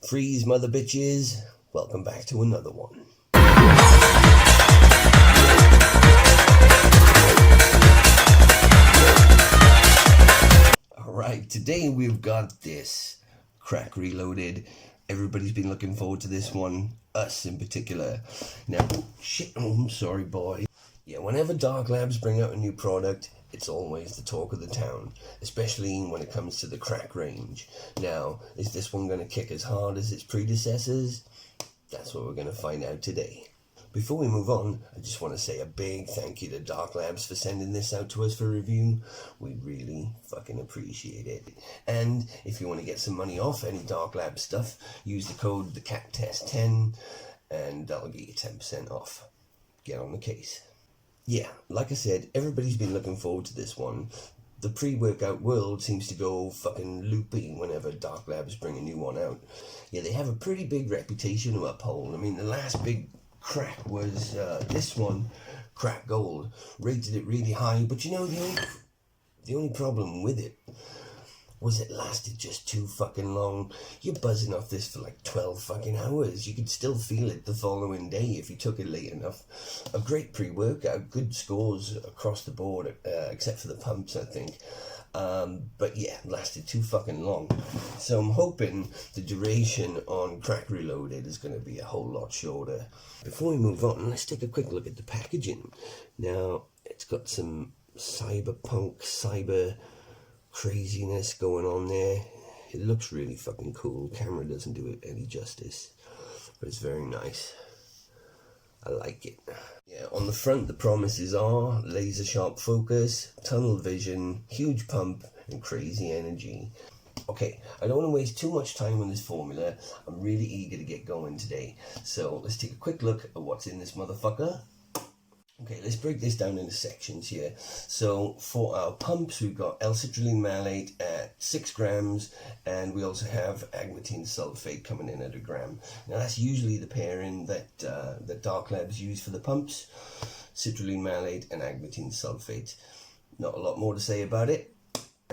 Freeze, mother bitches. Welcome back to another one. Alright, today we've got this crack reloaded. Everybody's been looking forward to this one, us in particular. Now, I'm sorry, boy. Yeah, whenever Dark Labs bring out a new product, it's always the talk of the town, especially when it comes to the crack range. Now, is this one going to kick as hard as its predecessors? That's what we're going to find out today. Before we move on, I just want to say a big thank you to Dark Labs for sending this out to us for review. We really fucking appreciate it. And if you want to get some money off any Dark Labs stuff, use the code THECATTEST10 and that'll get you 10% off. Get on the case. Yeah, like I said, everybody's been looking forward to this one. The pre-workout world seems to go fucking loopy whenever Dark Labs bring a new one out. Yeah, they have a pretty big reputation to uphold. I mean, the last big crack was this one, Crack Gold. Rated it really high, but you know, the only problem with it was it lasted just too fucking long. You're buzzing off this for like 12 fucking hours. You could still feel it the following day if you took it late enough. A great pre-workout, good scores across the board, except for the pumps, I think. But yeah, lasted too fucking long. So I'm hoping the duration on Crack Reloaded is going to be a whole lot shorter. Before we move on, let's take a quick look at the packaging. Now, it's got some cyber craziness going on there. It looks really fucking cool. Camera doesn't do it any justice, but it's very nice. I like it. Yeah, on the front the promises are laser sharp focus, tunnel vision, huge pump and crazy energy. Okay, I don't want to waste too much time on this formula. I'm really eager to get going today. So let's take a quick look at what's in this motherfucker. Okay, let's break this down into sections here. So for our pumps, we've got L-citrulline malate at 6 grams, and we also have agmatine sulfate coming in at 1 gram. Now that's usually the pairing that Dark Labs use for the pumps, citrulline malate and agmatine sulfate. Not a lot more to say about it.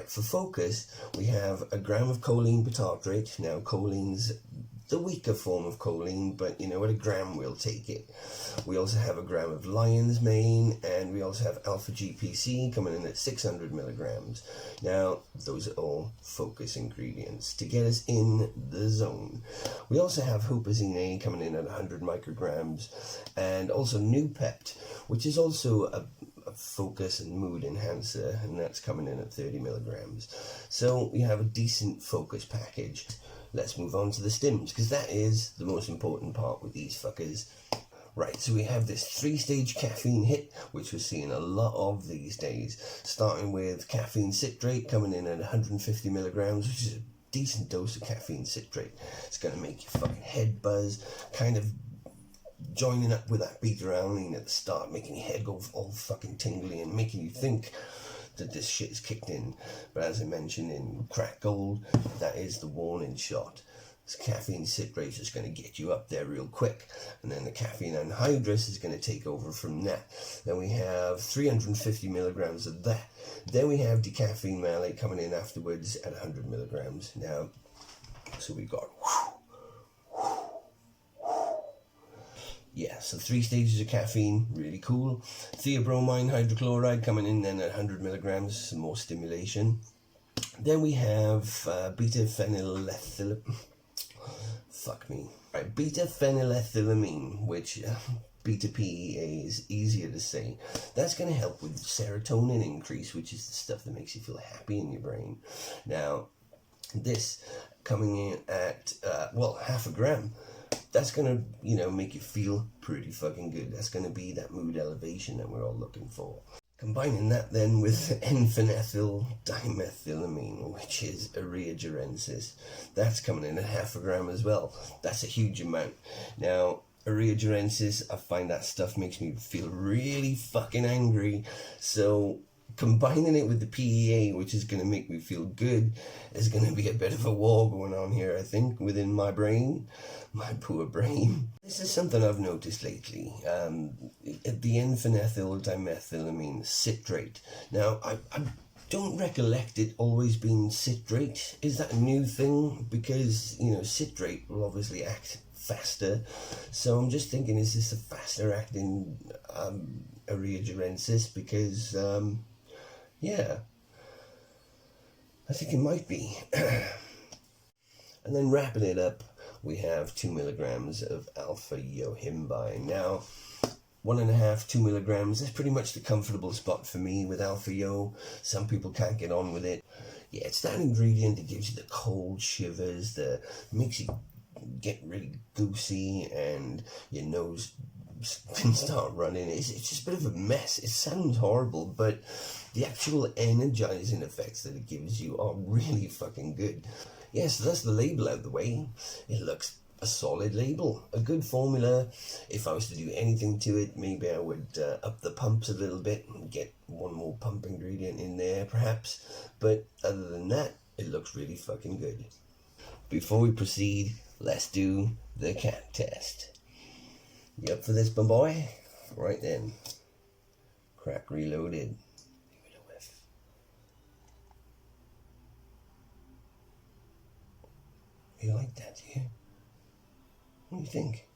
For focus, we have 1 gram of choline tartrate. Now choline's the weaker form of choline, but you know, at 1 gram we'll take it. We also have 1 gram of lion's mane, and we also have alpha GPC coming in at 600 milligrams. Now, those are all focus ingredients to get us in the zone. We also have huperzine A coming in at 100 micrograms, and also Nupept, which is also a focus and mood enhancer, and that's coming in at 30 milligrams. So we have a decent focus package. Let's move on to the stims, because that is the most important part with these fuckers. Right, so we have this 3-stage caffeine hit, which we're seeing a lot of these days, starting with caffeine citrate coming in at 150 milligrams, which is a decent dose of caffeine citrate. It's going to make your fucking head buzz, kind of joining up with that beta-alanine at the start, making your head go all fucking tingly and making you think that this shit is kicked in. But as I mentioned in Crack Gold, that is the warning shot. This caffeine citrate is going to get you up there real quick, and then the caffeine anhydrous is going to take over from that. Then we have 350 milligrams of that. Then we have decaffeine malate coming in afterwards at 100 milligrams. Now, so we got yeah, so 3 stages of caffeine, really cool. Theobromine hydrochloride coming in then at 100 milligrams, some more stimulation. Then we have beta-phenylethylamine. Right, beta-phenylethylamine, which beta-PEA is easier to say. That's going to help with serotonin increase, which is the stuff that makes you feel happy in your brain. Now, this coming in at, half a gram. That's going to, you know, make you feel pretty fucking good. That's going to be that mood elevation that we're all looking for. Combining that then with N-phenethyl dimethylamine, which is urea-gerensis. That's coming in at half a gram as well. That's a huge amount. Now, urea-gerensis, I find that stuff makes me feel really fucking angry. So combining it with the PEA, which is going to make me feel good, is going to be a bit of a war going on here, I think, within my brain. My poor brain. This is something I've noticed lately. The N-phenethyl dimethylamine citrate. Now, don't recollect it always being citrate. Is that a new thing? Because, you know, citrate will obviously act faster. So I'm just thinking, is this a faster acting Aerogenesis? Because, yeah, I think it might be. And then wrapping it up, we have 2 milligrams of alpha Yohimbine. Now, 1.5, 2 milligrams, that's pretty much the comfortable spot for me with alpha yo. Some people can't get on with it. Yeah, it's that ingredient that gives you the cold shivers, that makes you get really goosey and your nose can start running. It's just a bit of a mess. It sounds horrible, but the actual energizing effects that it gives you are really fucking good. Yeah, so that's the label out of the way. It looks a solid label, a good formula. If I was to do anything to it, maybe I would up the pumps a little bit and get one more pump ingredient in there perhaps, but other than that, it looks really fucking good. Before we proceed, let's do the cat test. You up for this, my boy? Right then, crack reloaded. Give it a whiff. You like that, do you? What do you think?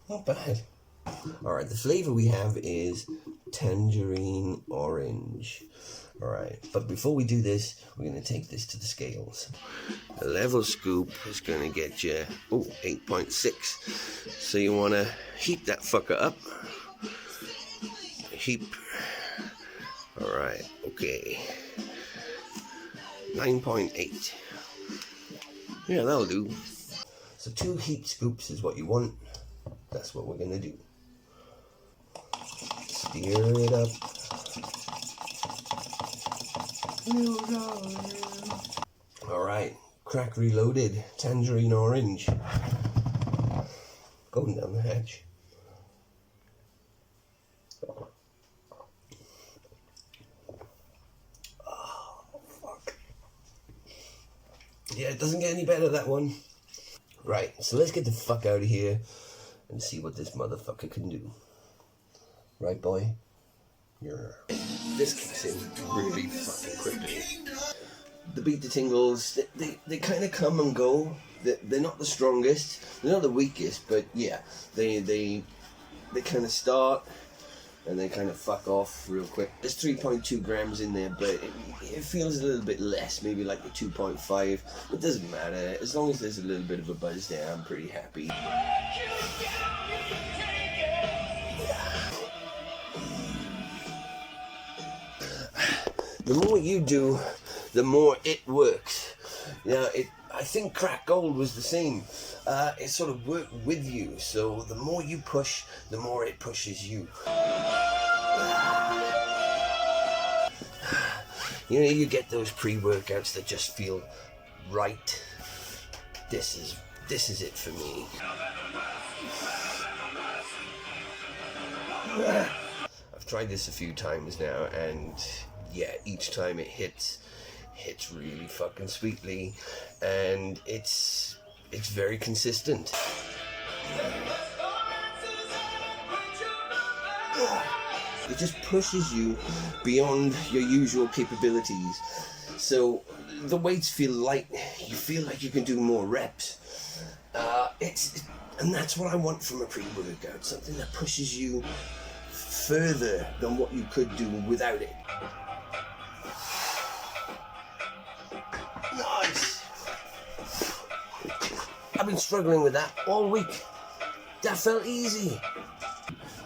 Not bad. Alright, the flavor we have is Tangerine Orange. Alright, but before we do this, we're going to take this to the scales. The level scoop is going to get you, 8.6. So you want to heat that fucker up. Heap. Alright, okay. 9.8. Yeah, that'll do. So 2 heat scoops is what you want. That's what we're going to do. Stir it up. Alright, crack reloaded. Tangerine Orange. Going down the hatch. Oh, fuck. Yeah, it doesn't get any better, that one. Right, so let's get the fuck out of here and see what this motherfucker can do. Right, boy? This kicks in really fucking quickly. The beat the tingles, they kind of come and go. They're not the strongest, they're not the weakest, but yeah, they kind of start and they kind of fuck off real quick. There's 3.2 grams in there, but it feels a little bit less, maybe like the 2.5. It doesn't matter, as long as there's a little bit of a buzz there, I'm pretty happy. The more you do, the more it works. Now, I think Crack Gold was the same. It sort of worked with you, so the more you push, the more it pushes you. You know, you get those pre-workouts that just feel right. This is it for me. I've tried this a few times now, and yeah, each time it hits really fucking sweetly, and it's very consistent. It just pushes you beyond your usual capabilities. So the weights feel light. You feel like you can do more reps. And that's what I want from a pre-workout. Something that pushes you further than what you could do without it. Nice. I've been struggling with that all week. That felt easy.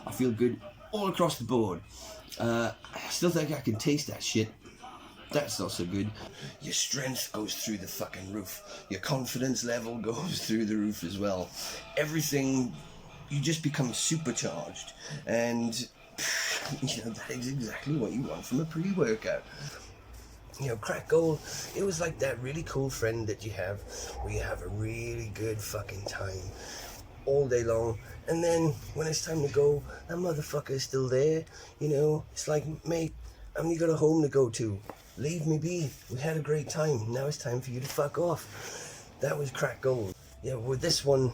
I feel good all across the board. I still think I can taste that shit. That's not so good. Your strength goes through the fucking roof. Your confidence level goes through the roof as well. Everything, you just become supercharged. And you know, that is exactly what you want from a pre-workout. You know, Crack Gold, it was like that really cool friend that you have, where you have a really good fucking time all day long, and then when it's time to go, that motherfucker is still there. You know, it's like, mate, I've only got a home to go to. Leave me be. We had a great time. Now it's time for you to fuck off. That was Crack Gold. Yeah, with this one,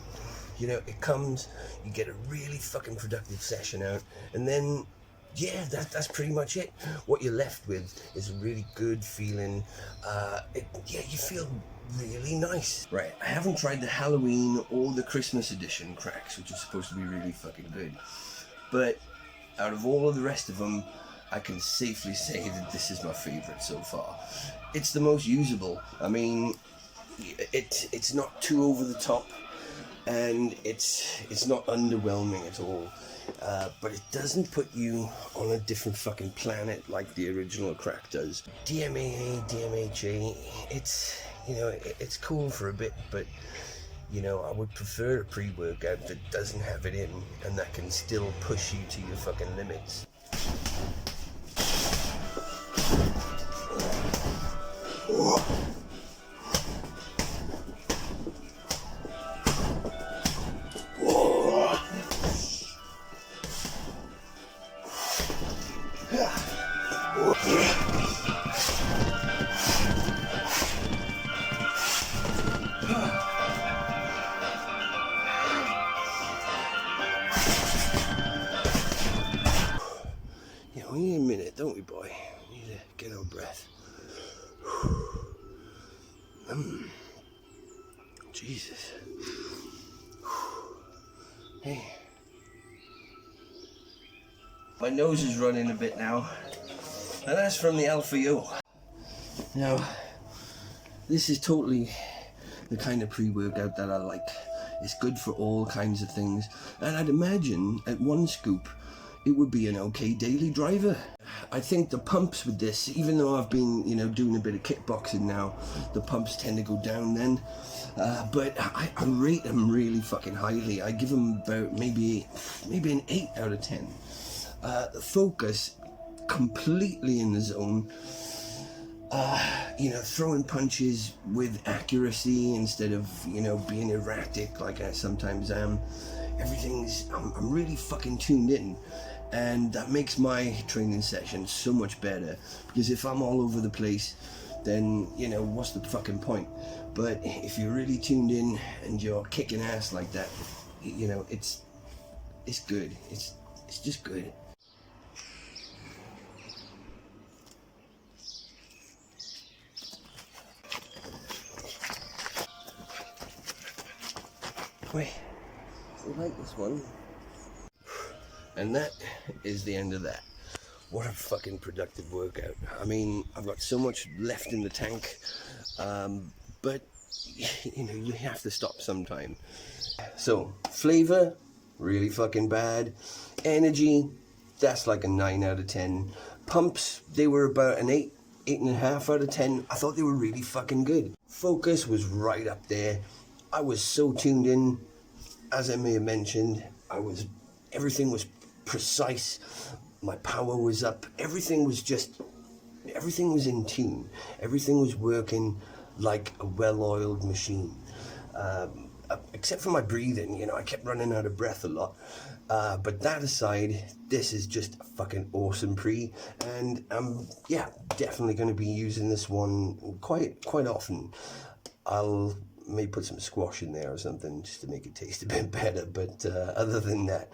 you know, it comes, you get a really fucking productive session out, and then yeah, that's pretty much it. What you're left with is a really good feeling. Yeah, you feel really nice. Right, I haven't tried the Halloween or the Christmas edition cracks, which are supposed to be really fucking good. But out of all of the rest of them, I can safely say that this is my favorite so far. It's the most usable. I mean, it's not too over the top, and it's not underwhelming at all. But it doesn't put you on a different fucking planet like the original crack does. DMAA, DMHA, it's, you know, it's cool for a bit, but, you know, I would prefer a pre-workout that doesn't have it in and that can still push you to your fucking limits. You know, we need a minute, don't we, boy? We need to get our breath. Jesus. Hey. My nose is running a bit now, and that's from the Alpha Yo. Now, this is totally the kind of pre-workout that I like. It's good for all kinds of things, and I'd imagine at one scoop it would be an okay daily driver. I think the pumps with this, even though I've been, you know, doing a bit of kickboxing now, the pumps tend to go down then. But I rate them really fucking highly. I give them about maybe an 8 out of 10. The focus, completely in the zone. You know, throwing punches with accuracy instead of, you know, being erratic like I sometimes am. I'm really fucking tuned in, and that makes my training session so much better, because if I'm all over the place, then, you know, what's the fucking point? But if you're really tuned in and you're kicking ass like that, you know, it's good. It's just good. Wait, I like this one. And that is the end of that. What a fucking productive workout. I mean, I've got so much left in the tank, but, you know, you have to stop sometime. So, flavor, really fucking bad. Energy, that's like a 9 out of 10. Pumps, they were about an 8.5 out of 10. I thought they were really fucking good. Focus was right up there. I was so tuned in, as I may have mentioned. Everything was precise. My power was up. Everything was in tune. Everything was working like a well-oiled machine. Except for my breathing, you know, I kept running out of breath a lot. But that aside, this is just a fucking awesome pre, and yeah, definitely going to be using this one quite often. I'll may put some squash in there or something just to make it taste a bit better, but other than that,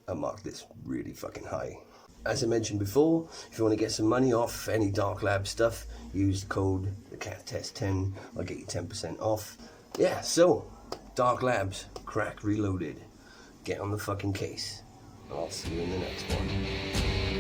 I mark this really fucking high. As I mentioned before, if you want to get some money off any Dark Lab stuff, use the code THECATTEST10. I'll get you 10% off. Yeah, so Dark Labs, crack reloaded. Get on the fucking case. I'll see you in the next one.